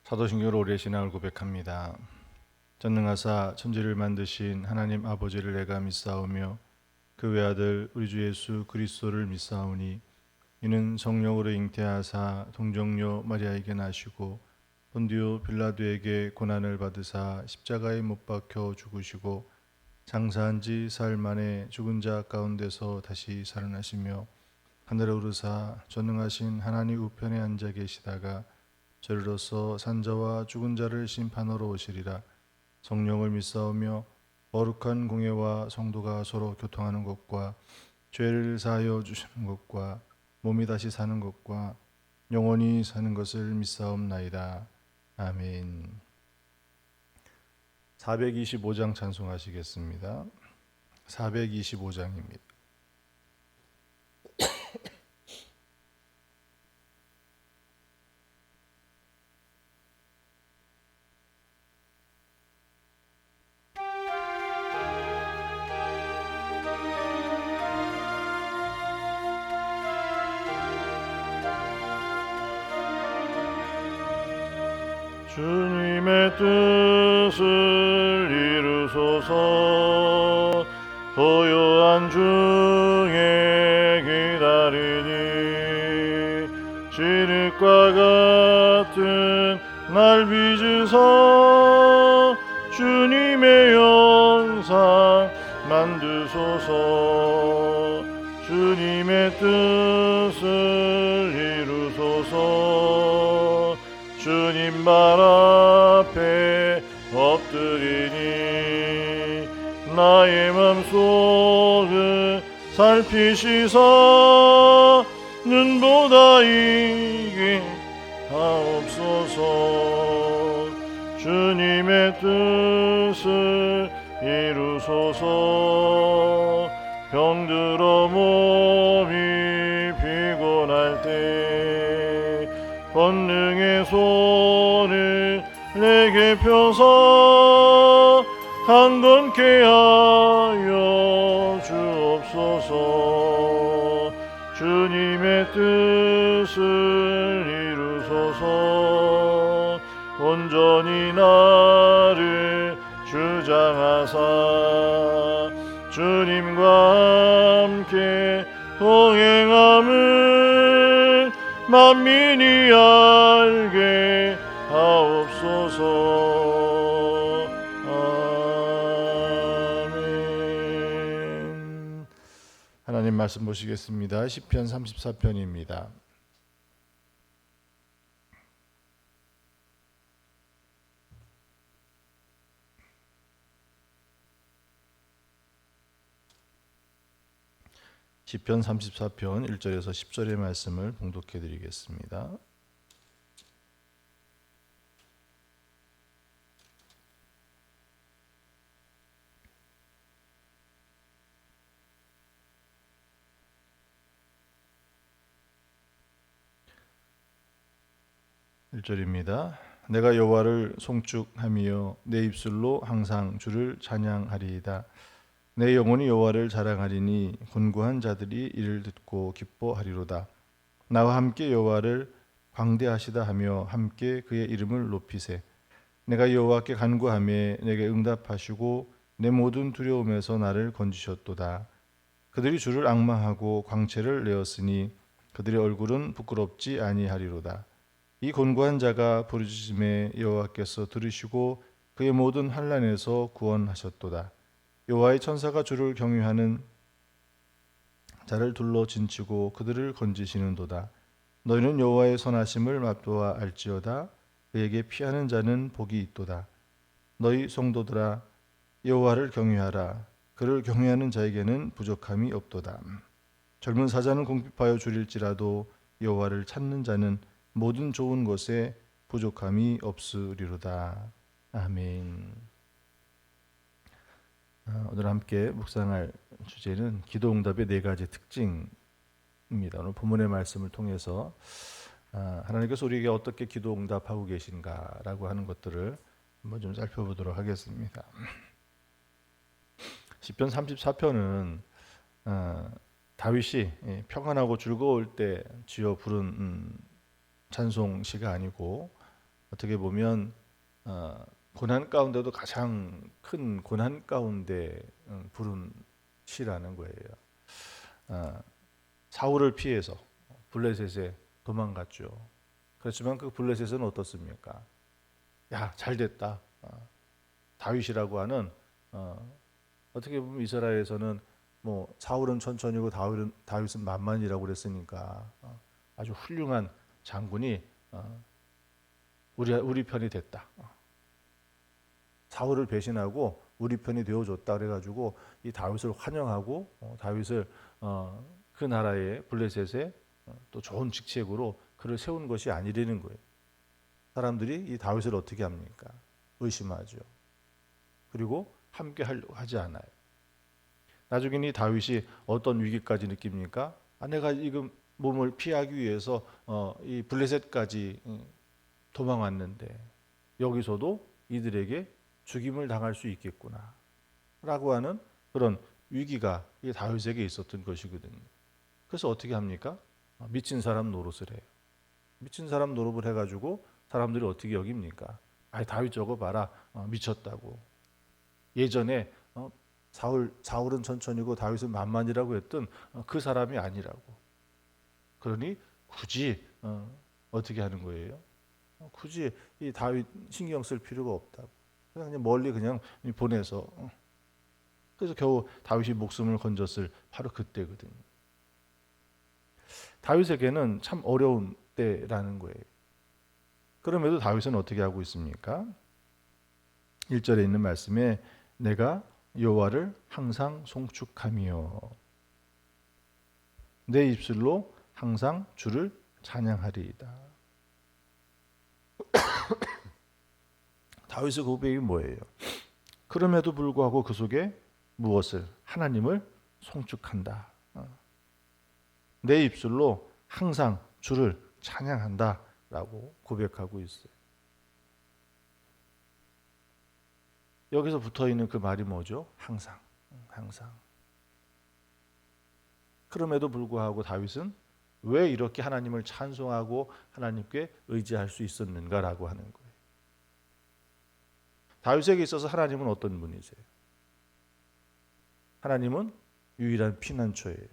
사도신경으로 오래 신앙을 고백합니다. 전능하사 천지를 만드신 하나님 아버지를 내가 믿사오며 그 외아들 우리 주 예수 그리스도를 믿사오니 이는 성령으로 잉태하사 동정녀 마리아에게 나시고 본디오 빌라도에게 고난을 받으사 십자가에 못 박혀 죽으시고 장사한 지 사흘 만에 죽은 자 가운데서 다시 살아나시며 하늘에 오르사 전능하신 하나님 우편에 앉아 계시다가 저리로서 산자와 죽은 자를 심판하러 오시리라. 성령을 믿사오며 거룩한 공예와 성도가 서로 교통하는 것과 죄를 사하여 주시는 것과 몸이 다시 사는 것과 영원히 사는 것을 믿사옵나이다. 아멘. 425장 찬송하시겠습니다. 425장입니다. 주님의 뜻을 이루소서. 고요한 중에 기다리니 칠흑과 같은 날 빚으사 주님의 영상 만드소서. 주님의 뜻을 이루소서. 주님 발 앞에 엎드리니 나의 맘속을 살피시사 눈보다 이게 하옵소서. 주님의 뜻을 이루소서. 병들어 몸이 피곤할 때 권능의 손을 내게 펴서 강건케 하여 주옵소서. 주님의 뜻을 이루소서. 온전히 나를 주장하사 주님과 함께 동행함을 만민이 알게 하옵소서. 아멘. 하나님 말씀 보시겠습니다. 시편 34편입니다. 시편 34편 1절에서 10절의 말씀을 봉독해 드리겠습니다. (1절입니다) 내가 여호와를 송축하며 내 입술로 항상 주를 찬양하리이다. 내 영혼이 여호와를 자랑하리니 곤고한 자들이 이를 듣고 기뻐하리로다. 나와 함께 여호와를 광대하시다 하며 함께 그의 이름을 높이세. 내가 여호와께 간구하며 내게 응답하시고 내 모든 두려움에서 나를 건지셨도다. 그들이 주를 앙망하고 광채를 내었으니 그들의 얼굴은 부끄럽지 아니하리로다. 이 곤고한 자가 부르짖음에 여호와께서 들으시고 그의 모든 환난에서 구원하셨도다. 여호와의 천사가 주를 경유하는 자를 둘러 진치고 그들을 건지시는도다. 너희는 여호와의 선하심을 맛보아 알지어다. 그에게 피하는 자는 복이 있도다. 너희 성도들아 여호와를 경유하라. 그를 경유하는 자에게는 부족함이 없도다. 젊은 사자는 궁핍하여 줄일지라도 여호와를 찾는 자는 모든 좋은 것에 부족함이 없으리로다. 아멘. 오늘 함께 묵상할 주제는 기도응답의 4가지 특징입니다. 오늘 본문의 말씀을 통해서 하나님께서 우리에게 어떻게 기도응답하고 계신가라고 하는 것들을 한번 좀 살펴보도록 하겠습니다. 시편 34편은 다윗이 평안하고 즐거울 때 지어 부른 찬송시가 아니고 어떻게 보면 고난 가운데도 가장 큰 고난 가운데 부른 시라는 거예요. 사울을 피해서 블레셋에 도망갔죠. 그렇지만 그 블레셋은 어떻습니까? 야, 잘 됐다. 다윗이라고 하는 어떻게 보면 이스라엘에서는 뭐 사울은 천천히고 다윗은 만만이라고 그랬으니까 아주 훌륭한 장군이 우리 편이 됐다. 사울을 배신하고 우리 편이 되어줬다 그래가지고 이 다윗을 환영하고 다윗을 그 나라의 블레셋에 또 좋은 직책으로 그를 세운 것이 아니라는 거예요. 사람들이 이 다윗을 어떻게 합니까? 의심하죠. 그리고 함께 하려고 하지 않아요. 나중에 이 다윗이 어떤 위기까지 느낍니까? 내가 지금 몸을 피하기 위해서 이 블레셋까지 도망왔는데 여기서도 이들에게 죽임을 당할 수 있겠구나 라고 하는 그런 위기가 이 다윗에게 있었던 것이거든요. 그래서 어떻게 합니까? 미친 사람 노릇을 해요. 미친 사람 노릇을 해가지고 사람들이 어떻게 여깁니까? 다윗 저거 봐라, 미쳤다고. 예전에 사울은 천천히고 다윗은 만만이라고 했던 그 사람이 아니라고. 그러니 굳이 어떻게 하는 거예요? 굳이 이 다윗 신경 쓸 필요가 없다고. 그냥 멀리 그냥 보내서. 그래서 겨우 다윗이 목숨을 건졌을 바로 그때거든요. 다윗에게는 참 어려운 때라는 거예요. 그럼에도 다윗은 어떻게 하고 있습니까? 1절에 있는 말씀에 내가 여호와를 항상 송축하며 내 입술로 항상 주를 찬양하리이다. 다윗의 고백이 뭐예요? 그럼에도 불구하고 그 속에 무엇을? 하나님을 송축한다. 내 입술로 항상 주를 찬양한다 라고 고백하고 있어요. 여기서 붙어있는 그 말이 뭐죠? 항상. 그럼에도 불구하고 다윗은 왜 이렇게 하나님을 찬송하고 하나님께 의지할 수 있었는가라고 하는 거예요. 다윗에게 있어서 하나님은 어떤 분이세요? 하나님은 유일한 피난처예요.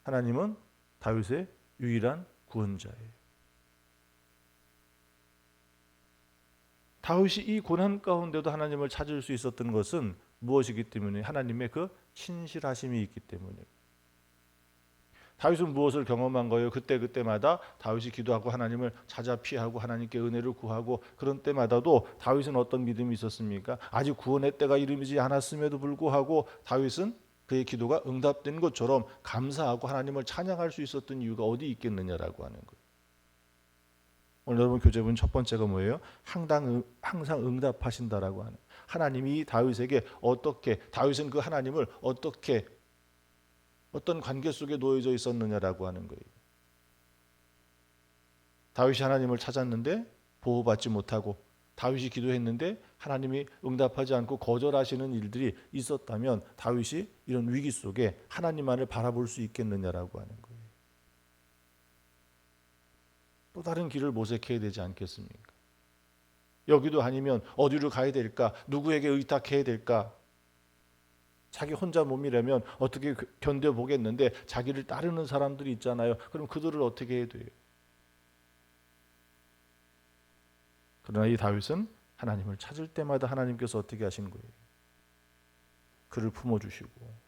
하나님은 다윗의 유일한 구원자예요. 다윗이 이 고난 가운데도 하나님을 찾을 수 있었던 것은 무엇이기 때문에? 하나님의 그 신실하심이 있기 때문이에요. 다윗은 무엇을 경험한 거예요? 그때마다 다윗이 기도하고 하나님을 찾아 피하고 하나님께 은혜를 구하고 그런 때마다도 다윗은 어떤 믿음이 있었습니까? 아직 구원의 때가 이르지 않았음에도 불구하고 다윗은 그의 기도가 응답된 것처럼 감사하고 하나님을 찬양할 수 있었던 이유가 어디 있겠느냐라고 하는 거예요. 오늘 여러분 교재본 첫 번째가 뭐예요? 항상 응답하신다라고 하는. 하나님이 다윗에게 다윗은 그 하나님을 어떤 관계 속에 놓여져 있었느냐라고 하는 거예요. 다윗이 하나님을 찾았는데 보호받지 못하고 다윗이 기도했는데 하나님이 응답하지 않고 거절하시는 일들이 있었다면 다윗이 이런 위기 속에 하나님만을 바라볼 수 있겠느냐라고 하는 거예요. 또 다른 길을 모색해야 되지 않겠습니까? 여기도 아니면 어디로 가야 될까? 누구에게 의탁해야 될까? 자기 혼자 몸이라면 어떻게 견뎌보겠는데 자기를 따르는 사람들이 있잖아요. 그럼 그들을 어떻게 해야 돼요? 그러나 이 다윗은 하나님을 찾을 때마다 하나님께서 어떻게 하신 거예요? 그를 품어주시고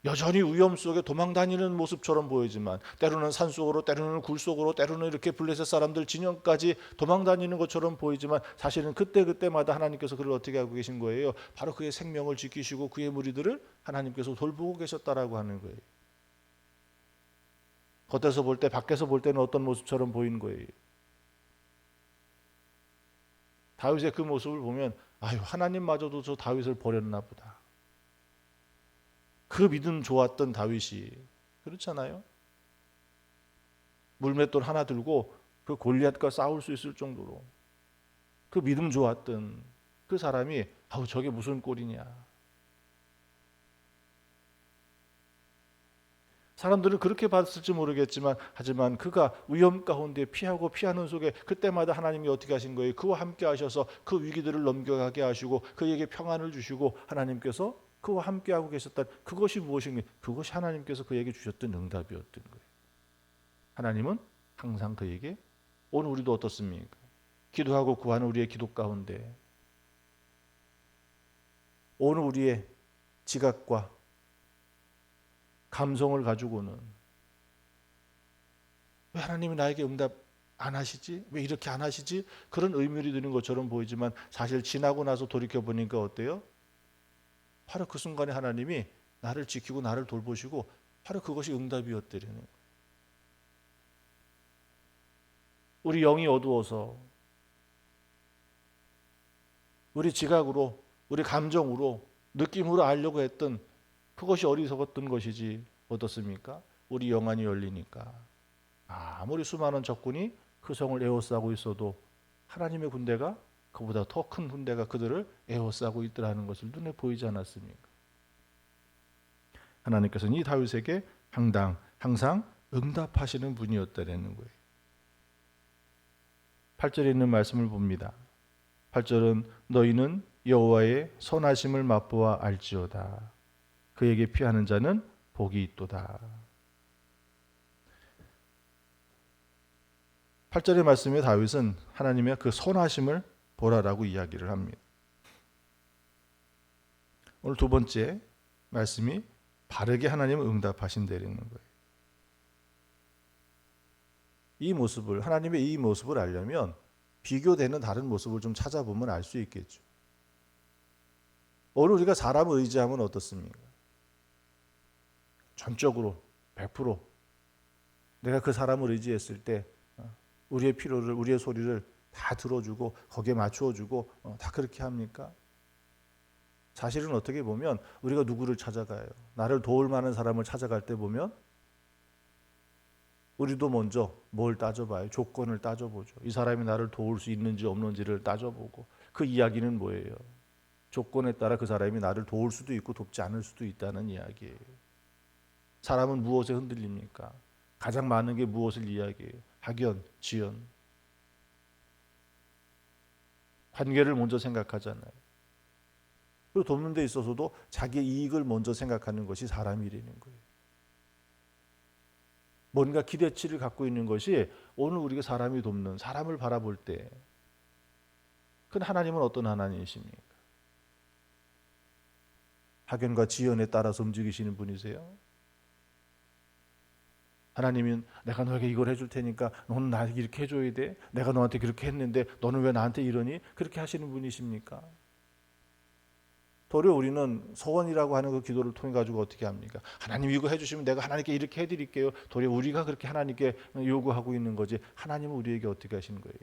여전히 위험 속에 도망다니는 모습처럼 보이지만 때로는 산속으로 때로는 굴속으로 때로는 이렇게 블레셋 사람들 진영까지 도망다니는 것처럼 보이지만 사실은 그때마다 하나님께서 그를 어떻게 하고 계신 거예요? 바로 그의 생명을 지키시고 그의 무리들을 하나님께서 돌보고 계셨다라고 하는 거예요. 겉에서 볼 때 밖에서 볼 때는 어떤 모습처럼 보이는 거예요. 다윗의 그 모습을 보면 하나님마저도 저 다윗을 버렸나 보다. 그 믿음 좋았던 다윗이 그렇잖아요. 물맷돌 하나 들고 그 골리앗과 싸울 수 있을 정도로 그 믿음 좋았던 그 사람이 저게 무슨 꼴이냐. 사람들은 그렇게 봤을지 모르겠지만 하지만 그가 위험 가운데 피하고 피하는 속에 그때마다 하나님이 어떻게 하신 거예요? 그와 함께 하셔서 그 위기들을 넘겨가게 하시고 그에게 평안을 주시고 하나님께서 그와 함께하고 계셨던 그것이 무엇인가? 그것이 하나님께서 그에게 주셨던 응답이었던 거예요. 하나님은 항상 그에게 오늘 우리도 어떻습니까? 기도하고 구하는 우리의 기도 가운데 오늘 우리의 지각과 감성을 가지고는 왜 하나님이 나에게 응답 안 하시지? 왜 이렇게 안 하시지? 그런 의문이 드는 것처럼 보이지만 사실 지나고 나서 돌이켜보니까 어때요? 바로 그 순간에 하나님이 나를 지키고 나를 돌보시고 바로 그것이 응답이었더라는 거예요. 우리 영이 어두워서 우리 지각으로 우리 감정으로 느낌으로 알려고 했던 그것이 어리석었던 것이지 어떻습니까? 우리 영안이 열리니까 아무리 수많은 적군이 그 성을 에워싸고 있어도 하나님의 군대가 그보다 더 큰 군대가 그들을 에워싸고 있더라는 것을 눈에 보이지 않았습니까? 하나님께서는 이 다윗에게 항상 응답하시는 분이었다는 거예요. 8절에 있는 말씀을 봅니다. 8절은 너희는 여호와의 선하심을 맛보아 알지어다. 그에게 피하는 자는 복이 있도다. 8절의 말씀에 다윗은 하나님의 그 선하심을 보라라고 이야기를 합니다. 오늘 두 번째 말씀이 바르게 하나님은 응답하신다는 거예요. 이 모습을 하나님의 이 모습을 알려면 비교되는 다른 모습을 좀 찾아보면 알 수 있겠죠. 오늘 우리가 사람을 의지하면 어떻습니까? 전적으로 100% 내가 그 사람을 의지했을 때 우리의 필요를 우리의 소리를 다 들어주고 거기에 맞추어주고 다 그렇게 합니까? 사실은 어떻게 보면 우리가 누구를 찾아가요? 나를 도울 만한 사람을 찾아갈 때 보면 우리도 먼저 뭘 따져봐요? 조건을 따져보죠. 이 사람이 나를 도울 수 있는지 없는지를 따져보고 그 이야기는 뭐예요? 조건에 따라 그 사람이 나를 도울 수도 있고 돕지 않을 수도 있다는 이야기예요. 사람은 무엇에 흔들립니까? 가장 많은 게 무엇을 이야기해요? 학연, 지연. 관계를 먼저 생각하잖아요. 그리고 돕는 데 있어서도 자기의 이익을 먼저 생각하는 것이 사람이라는 거예요. 뭔가 기대치를 갖고 있는 것이 오늘 우리가 사람이 돕는 사람을 바라볼 때 그건 하나님은 어떤 하나님이십니까? 학연과 지연에 따라서 움직이시는 분이세요? 하나님은 내가 너에게 이걸 해줄 테니까 너는 나에게 이렇게 해줘야 돼? 내가 너한테 그렇게 했는데 너는 왜 나한테 이러니? 그렇게 하시는 분이십니까? 도리어 우리는 소원이라고 하는 그 기도를 통해 가지고 어떻게 합니까? 하나님 이거 해주시면 내가 하나님께 이렇게 해드릴게요. 도리어 우리가 그렇게 하나님께 요구하고 있는 거지 하나님은 우리에게 어떻게 하시는 거예요?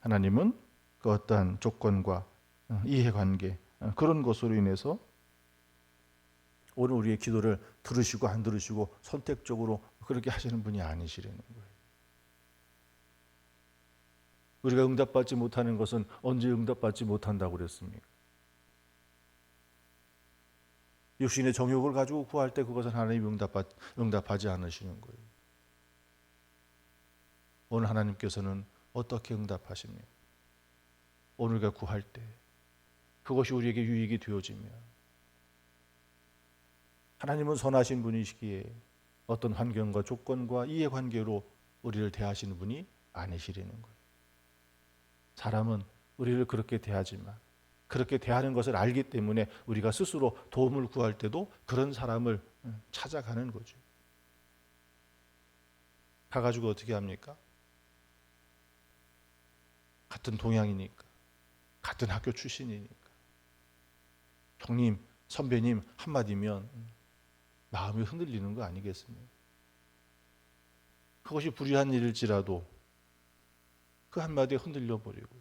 하나님은 그 어떠한 조건과 이해관계 그런 것으로 인해서 오늘 우리의 기도를 들으시고 안 들으시고 선택적으로 그렇게 하시는 분이 아니시라는 거예요. 우리가 응답받지 못하는 것은 언제 응답받지 못한다고 그랬습니까? 육신의 정욕을 가지고 구할 때 그것은 하나님이 응답하지 않으시는 거예요. 오늘 하나님께서는 어떻게 응답하십니까? 오늘 우리가 구할 때 그것이 우리에게 유익이 되어지며 하나님은 선하신 분이시기에 어떤 환경과 조건과 이해관계로 우리를 대하시는 분이 아니시라는 거예요. 사람은 우리를 그렇게 대하지만 그렇게 대하는 것을 알기 때문에 우리가 스스로 도움을 구할 때도 그런 사람을 찾아가는 거죠. 가가지고 어떻게 합니까? 같은 동양이니까 같은 학교 출신이니까 형님, 선배님 한마디면 마음이 흔들리는 거 아니겠습니까? 그것이 불의한 일일지라도 그 한마디에 흔들려 버리고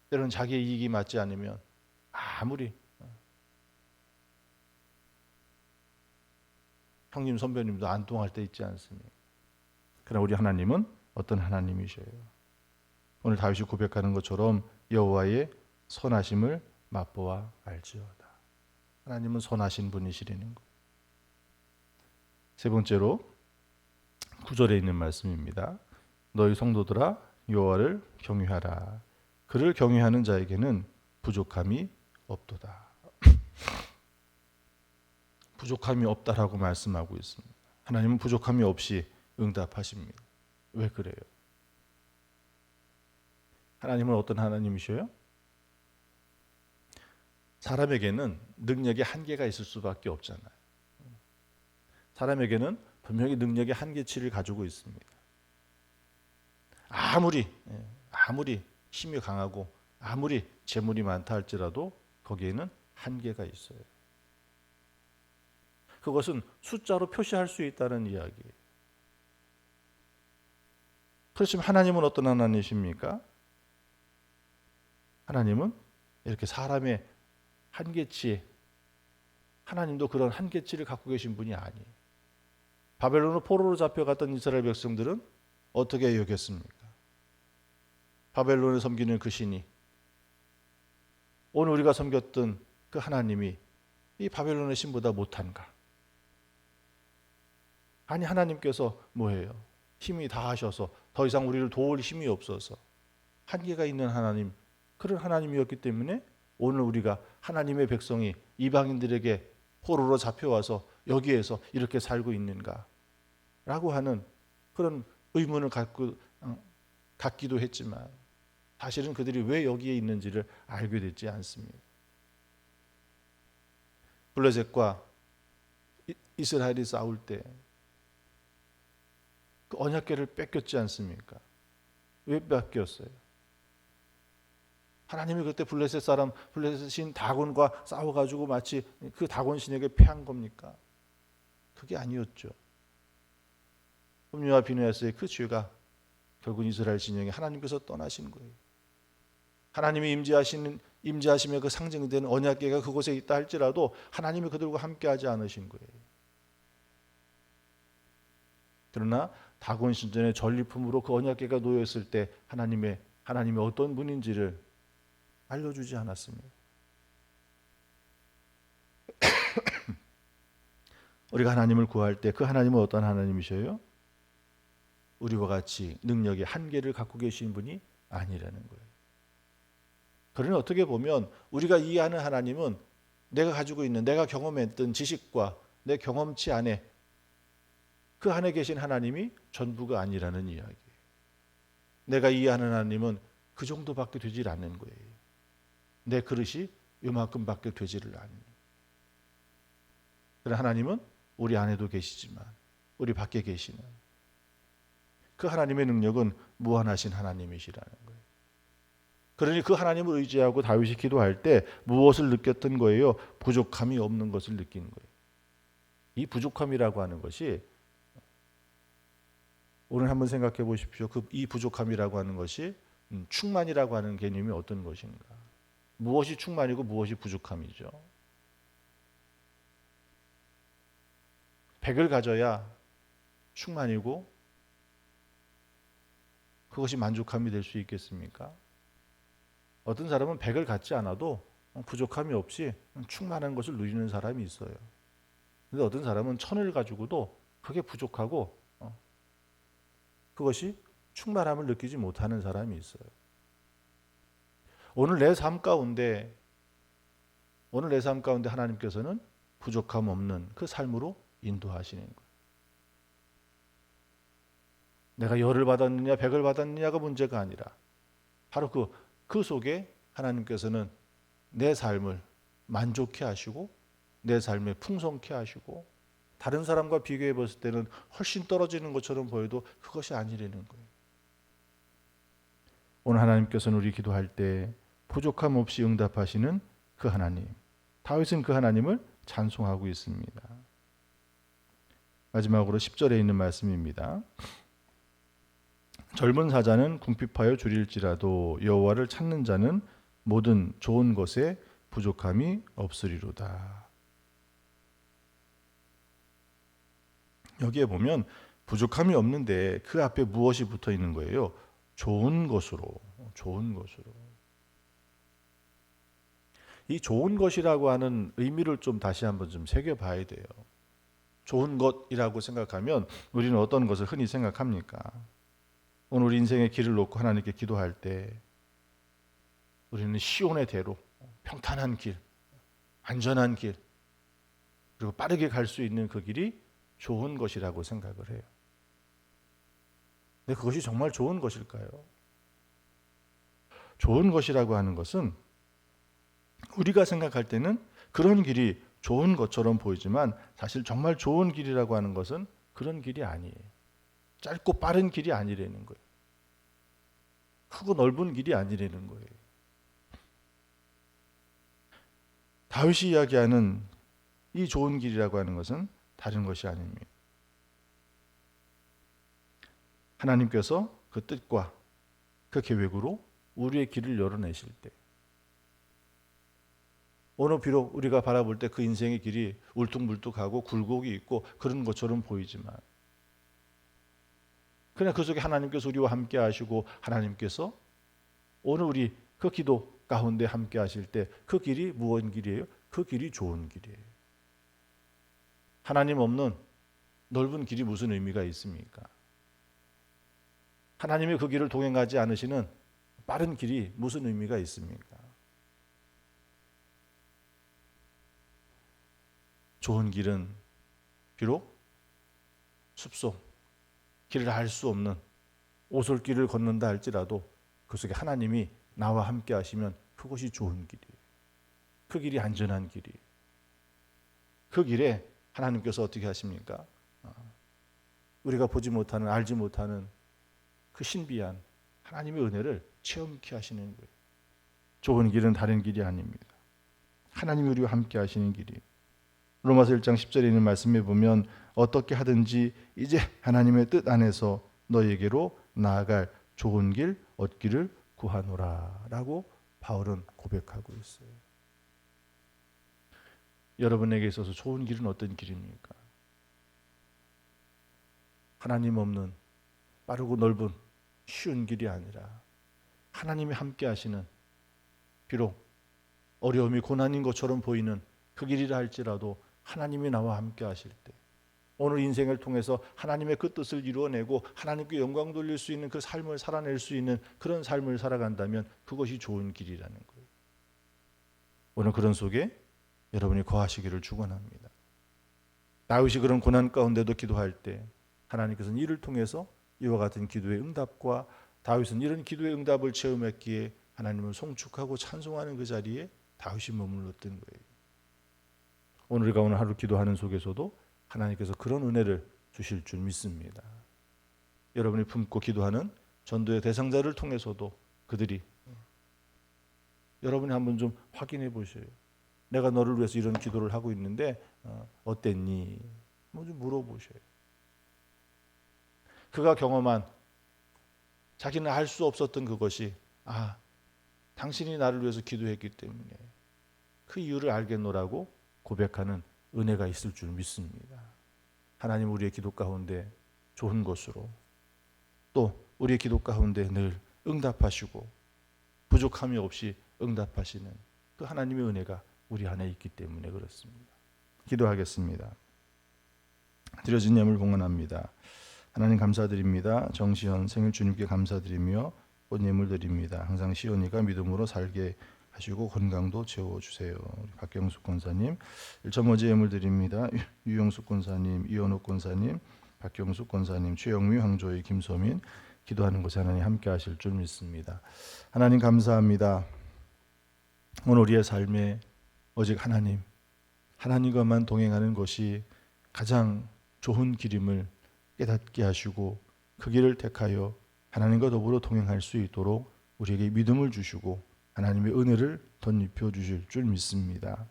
때로는 자기의 이익이 맞지 않으면 아무리 형님 선배님도 안 통할 때 있지 않습니까? 그러나 우리 하나님은 어떤 하나님이셔요? 오늘 다윗이 고백하는 것처럼 여호와의 선하심을 맛보아 알지어다. 하나님은 선하신 분이시라는 거. 세 번째로 9절에 있는 말씀입니다. 너희 성도들아 여호와를 경외하라. 그를 경외하는 자에게는 부족함이 없도다. 부족함이 없다라고 말씀하고 있습니다. 하나님은 부족함이 없이 응답하십니다. 왜 그래요? 하나님은 어떤 하나님이셔요? 사람에게는 능력의 한계가 있을 수밖에 없잖아요. 사람에게는 분명히 능력의 한계치를 가지고 있습니다. 아무리 힘이 강하고 아무리 재물이 많다 할지라도 거기에는 한계가 있어요. 그것은 숫자로 표시할 수 있다는 이야기예요. 그렇지만 하나님은 어떤 하나님이십니까? 하나님은 이렇게 사람의 한계치, 하나님도 그런 한계치를 갖고 계신 분이 아니에요. 바벨론으로 포로로 잡혀갔던 이스라엘 백성들은 어떻게 여겼습니까? 바벨론을 섬기는 그 신이, 오늘 우리가 섬겼던 그 하나님이 이 바벨론의 신보다 못한가? 아니, 하나님께서 뭐예요? 힘이 다 하셔서 더 이상 우리를 도울 힘이 없어서 한계가 있는 하나님, 그런 하나님이었기 때문에 오늘 우리가 하나님의 백성이 이방인들에게 포로로 잡혀와서 여기에서 이렇게 살고 있는가? 라고 하는 그런 의문을 갖기도 했지만 사실은 그들이 왜 여기에 있는지를 알게 되지 않습니다. 블레셋과 이스라엘이 싸울 때 그 언약궤를 뺏겼지 않습니까? 왜 뺏겼어요? 하나님이 그때 블레셋 신 다곤과 싸워가지고 마치 그 다곤 신에게 패한 겁니까? 그게 아니었죠. 홈리와 비느하스의 그 죄가 결국 이스라엘 진영에 하나님께서 떠나신 거예요. 하나님이 임재하심의 그 상징된 언약궤가 그곳에 있다 할지라도 하나님이 그들과 함께하지 않으신 거예요. 그러나 다곤 신전의 전리품으로 그 언약궤가 놓였을 때 하나님이 어떤 분인지를 알려주지 않았습니다. 우리가 하나님을 구할 때 그 하나님은 어떤 하나님이셔요? 우리와 같이 능력의 한계를 갖고 계신 분이 아니라는 거예요. 그러니 어떻게 보면 우리가 이해하는 하나님은 내가 가지고 있는, 내가 경험했던 지식과 내 경험치 안에 그 안에 계신 하나님이 전부가 아니라는 이야기예요. 내가 이해하는 하나님은 그 정도밖에 되질 않는 거예요. 내 그릇이 요만큼밖에 되지를 않는. 그러나 하나님은 우리 안에도 계시지만 우리 밖에 계시는 그 하나님의 능력은 무한하신 하나님이시라는 거예요. 그러니 그 하나님을 의지하고 다윗이 기도할 때 무엇을 느꼈던 거예요? 부족함이 없는 것을 느낀 거예요. 이 부족함이라고 하는 것이 오늘 한번 생각해 보십시오. 이 부족함이라고 하는 것이 충만이라고 하는 개념이 어떤 것인가? 무엇이 충만이고 무엇이 부족함이죠? 100을 가져야 충만이고 그것이 만족함이 될 수 있겠습니까? 어떤 사람은 100을 갖지 않아도 부족함이 없이 충만한 것을 누리는 사람이 있어요. 그런데 어떤 사람은 1000을 가지고도 그게 부족하고 그것이 충만함을 느끼지 못하는 사람이 있어요. 오늘 내 삶 가운데 하나님께서는 부족함 없는 그 삶으로 인도하시는 거예요. 내가 10을 받았느냐 100을 받았느냐가 문제가 아니라 바로 그 속에 하나님께서는 내 삶을 만족해 하시고 내 삶에 풍성케 하시고 다른 사람과 비교해 봤을 때는 훨씬 떨어지는 것처럼 보여도 그것이 아니라는 거예요. 오늘 하나님께서는 우리 기도할 때 부족함 없이 응답하시는 그 하나님, 다윗은 그 하나님을 찬송하고 있습니다. 마지막으로 10절에 있는 말씀입니다. 젊은 사자는 궁핍하여 줄일지라도 여호와를 찾는 자는 모든 좋은 것에 부족함이 없으리로다. 여기에 보면 부족함이 없는데 그 앞에 무엇이 붙어 있는 거예요? 좋은 것으로. 이 좋은 것이라고 하는 의미를 좀 다시 한번 좀 새겨봐야 돼요. 좋은 것이라고 생각하면 우리는 어떤 것을 흔히 생각합니까? 오늘 우리 인생의 길을 놓고 하나님께 기도할 때 우리는 시온의 대로 평탄한 길, 안전한 길, 그리고 빠르게 갈 수 있는 그 길이 좋은 것이라고 생각을 해요. 근데 그것이 정말 좋은 것일까요? 좋은 것이라고 하는 것은 우리가 생각할 때는 그런 길이 좋은 것처럼 보이지만 사실 정말 좋은 길이라고 하는 것은 그런 길이 아니에요. 짧고 빠른 길이 아니라는 거예요. 크고 넓은 길이 아니라는 거예요. 다윗이 이야기하는 이 좋은 길이라고 하는 것은 다른 것이 아닙니다. 하나님께서 그 뜻과 그 계획으로 우리의 길을 열어내실 때, 오늘 비록 우리가 바라볼 때 그 인생의 길이 울퉁불퉁하고 굴곡이 있고 그런 것처럼 보이지만, 그냥 그 속에 하나님께서 우리와 함께 하시고 하나님께서 오늘 우리 그 기도 가운데 함께 하실 때 그 길이 무슨 길이에요? 그 길이 좋은 길이에요. 하나님 없는 넓은 길이 무슨 의미가 있습니까? 하나님의 그 길을 동행하지 않으시는 빠른 길이 무슨 의미가 있습니까? 좋은 길은 비록 숲속, 길을 알 수 없는 오솔길을 걷는다 할지라도 그 속에 하나님이 나와 함께 하시면 그것이 좋은 길이에요. 그 길이 안전한 길이에요. 그 길에 하나님께서 어떻게 하십니까? 우리가 보지 못하는, 알지 못하는 그 신비한 하나님의 은혜를 체험케 하시는 거예요. 좋은 길은 다른 길이 아닙니다. 하나님이 우리와 함께 하시는 길이에요. 로마서 1장 10절에 있는 말씀에 보면 어떻게 하든지 이제 하나님의 뜻 안에서 너에게로 나아갈 좋은 길 얻기를 구하노라 라고 바울은 고백하고 있어요. 여러분에게 있어서 좋은 길은 어떤 길입니까? 하나님 없는 빠르고 넓은 쉬운 길이 아니라 하나님이 함께 하시는, 비록 어려움이 고난인 것처럼 보이는 그 길이라 할지라도 하나님이 나와 함께 하실 때, 오늘 인생을 통해서 하나님의 그 뜻을 이루어내고 하나님께 영광 돌릴 수 있는 그 삶을 살아낼 수 있는 그런 삶을 살아간다면 그것이 좋은 길이라는 거예요. 오늘 그런 속에 여러분이 거하시기를 축원합니다. 다윗이 그런 고난 가운데도 기도할 때 하나님께서는 이를 통해서 이와 같은 기도의 응답과 다윗은 이런 기도의 응답을 체험했기에 하나님을 송축하고 찬송하는 그 자리에 다윗이 머물렀던 거예요. 오늘 우리가 오늘 하루 기도하는 속에서도 하나님께서 그런 은혜를 주실 줄 믿습니다. 여러분이 품고 기도하는 전도의 대상자를 통해서도 그들이, 여러분이 한번 좀 확인해 보셔요. 내가 너를 위해서 이런 기도를 하고 있는데 어땠니? 뭐 좀 물어보셔요. 그가 경험한, 자기는 알 수 없었던 그것이, 당신이 나를 위해서 기도했기 때문에 그 이유를 알겠노라고 고백하는 은혜가 있을 줄 믿습니다. 하나님 우리의 기도 가운데 좋은 것으로, 또 우리의 기도 가운데 늘 응답하시고 부족함이 없이 응답하시는 그 하나님의 은혜가 우리 안에 있기 때문에 그렇습니다. 기도하겠습니다. 드려진 예물 봉헌합니다. 하나님 감사드립니다. 정시현 생일 주님께 감사드리며 꽃 예물 드립니다. 항상 시온이가 믿음으로 살게 하시고 건강도 채워주세요. 박경숙 권사님 1.5제 예물 드립니다. 유영숙 권사님, 이현욱 권사님, 박경숙 권사님, 최영미, 황조희, 김소민 기도하는 곳에 하나님 함께 하실 줄 믿습니다. 하나님 감사합니다. 오늘 우리의 삶에 오직 하나님과만 동행하는 것이 가장 좋은 길임을 깨닫게 하시고 그 길을 택하여 하나님과 더불어 동행할 수 있도록 우리에게 믿음을 주시고 하나님의 은혜를 덧입혀 주실 줄 믿습니다.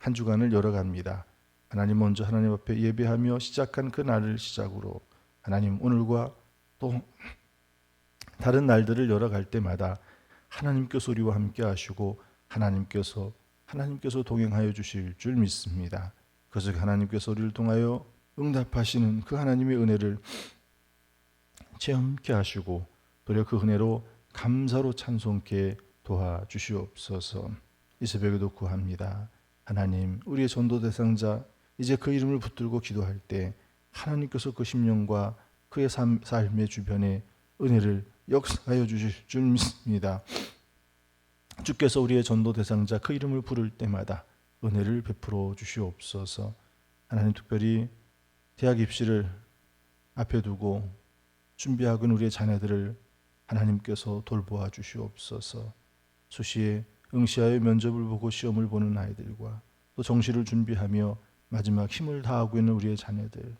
한 주간을 열어갑니다. 하나님 먼저 하나님 앞에 예배하며 시작한 그 날을 시작으로 하나님 오늘과 또 다른 날들을 열어갈 때마다 하나님께서 우리와 함께 하시고 하나님께서 동행하여 주실 줄 믿습니다. 그래서 하나님께서 우리를 통하여 응답하시는 그 하나님의 은혜를 체험케 하시고 도리어 그 은혜로 감사로 찬송케 도와주시옵소서. 이 새벽에도 구합니다. 하나님 우리의 전도 대상자 이제 그 이름을 붙들고 기도할 때 하나님께서 그 심령과 그의 삶의 주변에 은혜를 역사하여 주실 줄 믿습니다. 주께서 우리의 전도 대상자 그 이름을 부를 때마다 은혜를 베풀어 주시옵소서. 하나님, 특별히 대학 입시를 앞에 두고 준비하고 있는 우리의 자녀들을 하나님께서 돌보아 주시옵소서. 수시에 응시하여 면접을 보고 시험을 보는 아이들과 또 정시를 준비하며 마지막 힘을 다하고 있는 우리의 자녀들,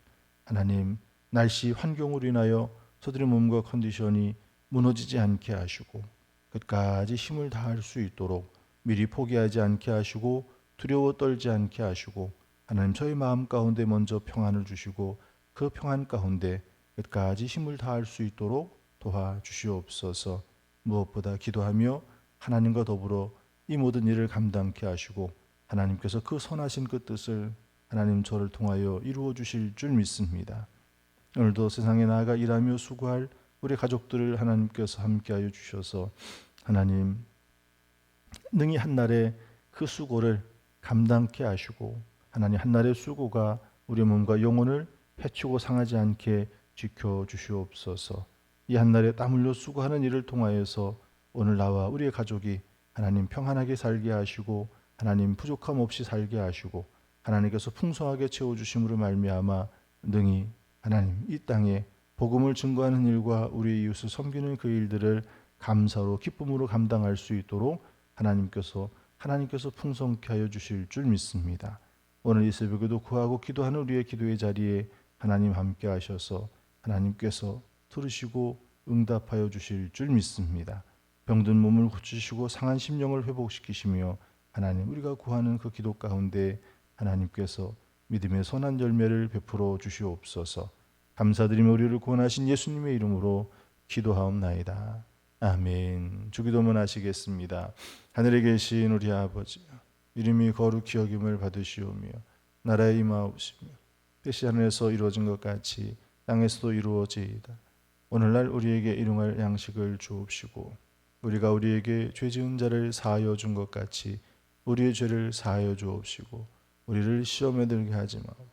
하나님, 날씨 환경으로 인하여 저들의 몸과 컨디션이 무너지지 않게 하시고 끝까지 힘을 다할 수 있도록 미리 포기하지 않게 하시고 두려워 떨지 않게 하시고, 하나님, 저희 마음 가운데 먼저 평안을 주시고 그 평안 가운데 끝까지 힘을 다할 수 있도록 도와주시옵소서. 무엇보다 기도하며 하나님과 더불어 이 모든 일을 감당케 하시고 하나님께서 그 선하신 그 뜻을 하나님 저를 통하여 이루어 주실 줄 믿습니다. 오늘도 세상에 나아가 일하며 수고할 우리 가족들을 하나님께서 함께하여 주셔서 하나님, 능히 한날에 그 수고를 감당케 하시고 하나님, 한날의 수고가 우리 몸과 영혼을 해치고 상하지 않게 지켜주시옵소서. 이 한날에 땀 흘려 수고하는 일을 통하여서 오늘 나와 우리의 가족이 하나님 평안하게 살게 하시고 하나님 부족함 없이 살게 하시고 하나님께서 풍성하게 채워주심으로 말미암아 능히 하나님 이 땅에 복음을 증거하는 일과 우리 이웃을 섬기는 그 일들을 감사로 기쁨으로 감당할 수 있도록 하나님께서 풍성케 하여 주실 줄 믿습니다. 오늘 이 새벽에도 구하고 기도하는 우리의 기도의 자리에 하나님 함께 하셔서 하나님께서 들으시고 응답하여 주실 줄 믿습니다. 병든 몸을 고치시고 상한 심령을 회복시키시며 하나님, 우리가 구하는 그 기도 가운데 하나님께서 믿음의 선한 열매를 베풀어 주시옵소서. 감사드리며 우리를 구원하신 예수님의 이름으로 기도하옵나이다. 아멘. 주기도문 하시겠습니다. 하늘에 계신 우리 아버지, 이름이 거룩히 여김을 받으시오며 나라의 임하옵시며 뜻이 하늘에서 이루어진 것 같이 땅에서도 이루어지이다. 오늘날 우리에게 일용할 양식을 주옵시고 우리가 우리에게 죄 지은 자를 사하여 준 것 같이 우리의 죄를 사하여 주옵시고 우리를 시험에 들게 하지 마옵소서.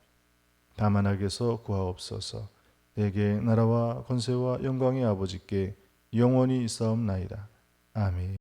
다만 악에서 구하옵소서. 내게 나라와 권세와 영광의 아버지께 영원히 있사옵나이다. 아멘.